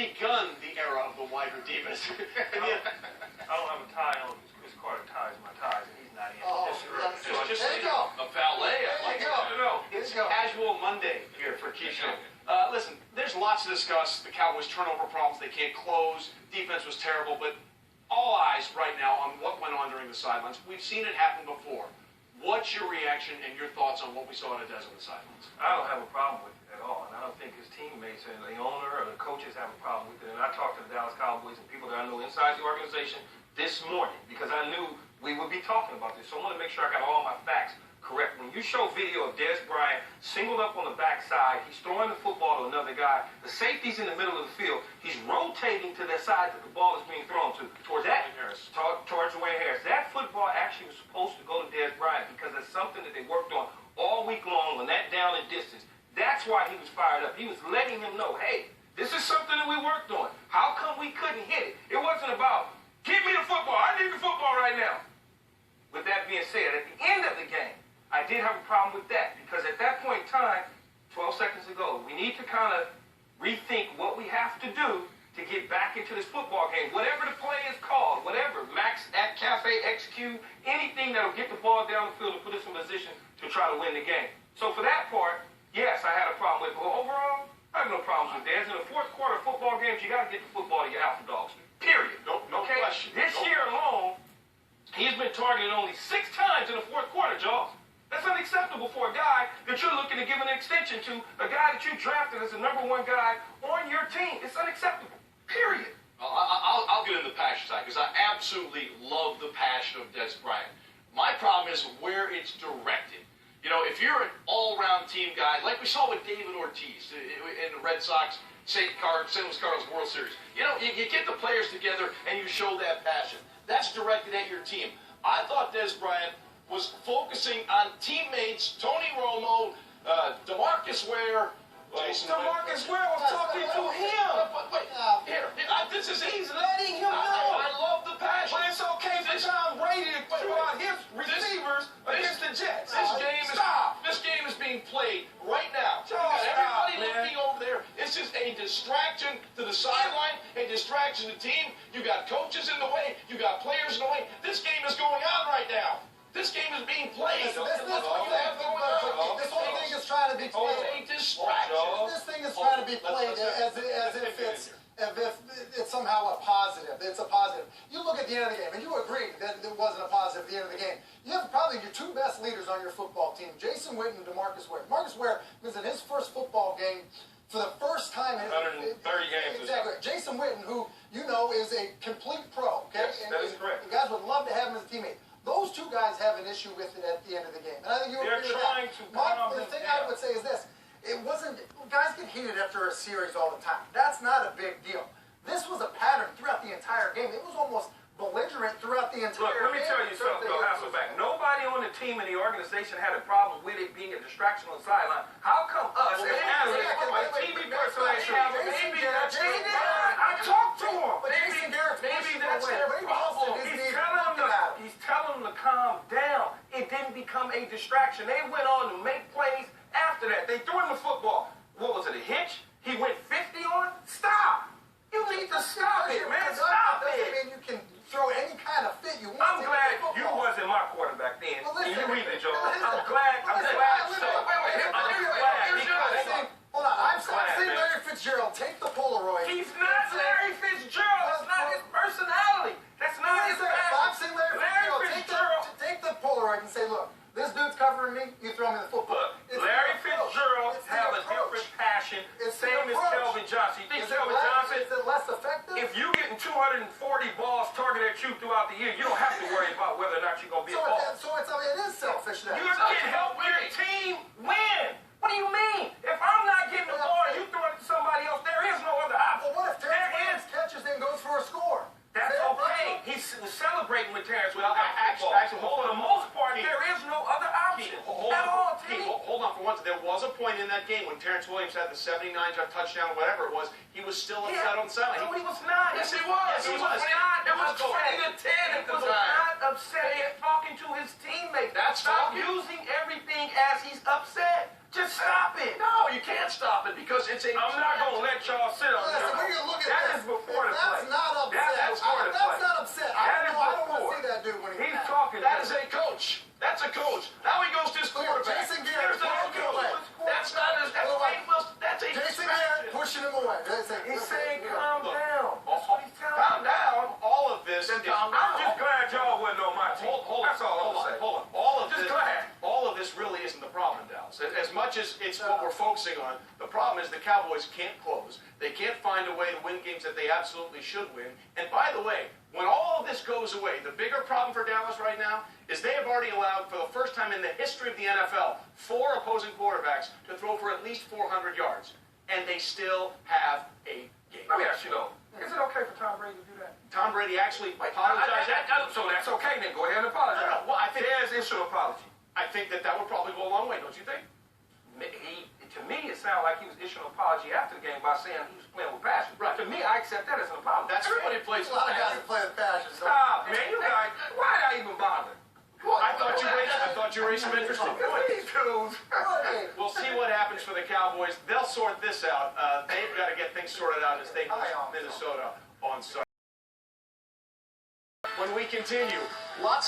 begun the era of the wide receivers. I don't have a tie on. Chris Carter ties my ties, and he's not in. Just there you go. A valet. There you go. It's casual Monday here for Keyshawn. Listen, there's lots to discuss. The Cowboys' turnover problems, they can't close. Defense was terrible, but all eyes right now on what went on during the sidelines. We've seen it happen before. What's your reaction and your thoughts on what we saw in Dez on the sidelines? I don't have a problem with it at all, and I don't think his teammates and the owner or the coaches have a problem with it. And I talked to the Dallas Cowboys and people that I know inside the organization this morning because I knew we would be talking about this. So I want to make sure I got all my facts correct. When you show video of Dez Bryant singled up on the backside, he's throwing the football to another guy. The safety's in the middle of the field. He's rotating to the side that the ball is being thrown to. Towards Dwayne Harris. That football actually was supposed to go to Dez Bryant because it's something that they worked on all week long on that down and distance. That's why he was fired up. He was letting him know, hey, this is something that we worked on. How come we couldn't hit it? It wasn't about, give me the football. I need the football right now. With that being said, at the end of the game, I did have a problem with that because at that point in time, 12 seconds ago, we need to kind of rethink what we have to do to get back into this football game. Whatever the play is called, whatever, Max at Cafe XQ, anything that'll get the ball down the field and put us in position to try to win the game. So for that part, yes, I had a problem with it. But overall, I have no problems with Dez. In the fourth quarter of football games, you got to get the football to your alpha dogs. Period. No question. This year alone, he's been targeted only 6 times in the fourth quarter, Jaws. That's unacceptable for a guy that you're looking to give an extension to, a guy that you drafted as the #1 guy on your team. It's unacceptable. Period. I'll get in the passion side because I absolutely love the passion of Dez Bryant. My problem is where it's directed. You know, if you're an all-around team guy, like we saw with David Ortiz in the Red Sox, St. Louis Cardinals World Series, you know, you get the players together and you show that passion. That's directed at your team. I thought Dez Bryant was focusing on teammates, Tony Romo, DeMarcus Ware, Jason DeMarcus Ware was talking to him. But wait, this is it. He's letting him know. I love the passion. But it's okay for Tom Brady to throw out his receivers against the Jets. This game is being played right now. Everybody looking over there. It's just a distraction to the sideline, a distraction to the team. You got coaches in the way. You got players in the way. This game is going on right now. This game is being played. This whole thing is trying to be played. It's a distraction. This thing is trying to be played as if it's somehow a positive. It's a positive. You look at the end of the game, and you agree that it wasn't a positive at the end of the game. You have probably your 2 best leaders on your football team, Jason Witten and DeMarcus Ware. DeMarcus Ware was in his first football game for the first time in 130 games. Exactly. Jason Witten, who you know is a complete pro. Okay? Yes, that is correct. You guys would love to have him as a teammate. Those 2 guys have an issue with it at the end of the game. And I think you agree with that. The thing I would say is this. It wasn't, guys get heated after a series all the time. That's not a big deal. This was a pattern throughout the entire game. It was almost belligerent throughout the entire game. Look, let me tell you something, though, Hasselback. Nobody on the team and the organization had a problem with it being a distraction on the sideline. How come us, as analysts, as TV personalities, I talked to him. Maybe that's their problem. He's telling them to calm down. It didn't become a distraction. They went on to make plays after that. They threw him the football. What was it, a hitch? He went 50 on? Stop. You need to stop it, man. Stop it. I mean, you can throw any kind of fit you want. I'm glad you wasn't my quarterback then. Well, and you either, Joe. I'm glad. Hold on. I've seen Larry Fitzgerald take the Polaroid. He's not Larry Fitzgerald. That's not his personality. That's not his passion. I've seen Larry Fitzgerald take the Polaroid and say, look, this dude's covering me, you throw me the football. Look, Larry Fitzgerald have a different passion. Same as Kelvin Johnson. You think Kelvin Johnson, is it less effective? if you're getting 240 balls targeted at you throughout the year, you don't have to worry about whether or not you're going to be a ball. So it is selfish then. You can help your team win. What do you mean? If I'm not getting the ball and you throw it to somebody else, there is no other option. Well, what if Terrence catches and goes for a score? That's okay. He's celebrating with Terrence. Well, actually, for the most part, there is no other option at all. Hold on for once. There was a point in that game when Terrence Williams had the 79-yard touchdown, whatever it was. He was still upset on the sideline. No, he was not. Yes, he was. He was not. It was 20-10 at the time. He was not upset. He's talking to his teammates. Stop using everything as he's upset. Just stop it. No, you can't stop it because it's a. I'm not going to let y'all sit on Listen, that. when you look at That this, is before the that's play. not upset. That's before the play. That's not upset. I That is don't want before. to see that dude when he's He's mad. talking. That is a coach. That's a coach. Now he goes to his Look at quarterback. Jason Garrett Here's the head pushing him away. coach. That's not his. That's Look, Wade Wilson. That's a Jason distraction. Garrett pushing him away. He's saying calm down. That's what he's telling Calm me. down. All of this is. I'm just glad y'all wasn't on my team. Hold on. That's all I'm Hold on. saying. Hold on. All of Just this. glad. All of this really isn't the problem, Dallas. As much as it's what we're focusing on, the problem is the Cowboys can't close. They can't find a way to win games that they absolutely should win. And by the way, when all of this goes away, the bigger problem for Dallas right now is they have already allowed, for the first time in the history of the NFL, 4 opposing quarterbacks to throw for at least 400 yards. And they still have a game. Let me ask you though, is it okay for Tom Brady to do that? Tom Brady actually apologized. So that's okay then. Go ahead and apologize. No, well, I think Dez issued an apology. I think that would probably go a long way, don't you think? To me, it sounded like he was issuing an apology after the game by saying he was playing with passion. Right. To me, I accept that as an apology. That's everybody plays A lot of guys who play with passion. Stop, man. You guys, why did I even bother? I thought you raised some interesting points. These dudes. We'll see what happens for the Cowboys. They'll sort this out. They've got to get things sorted out as they host Minnesota on Sunday. When we continue, lots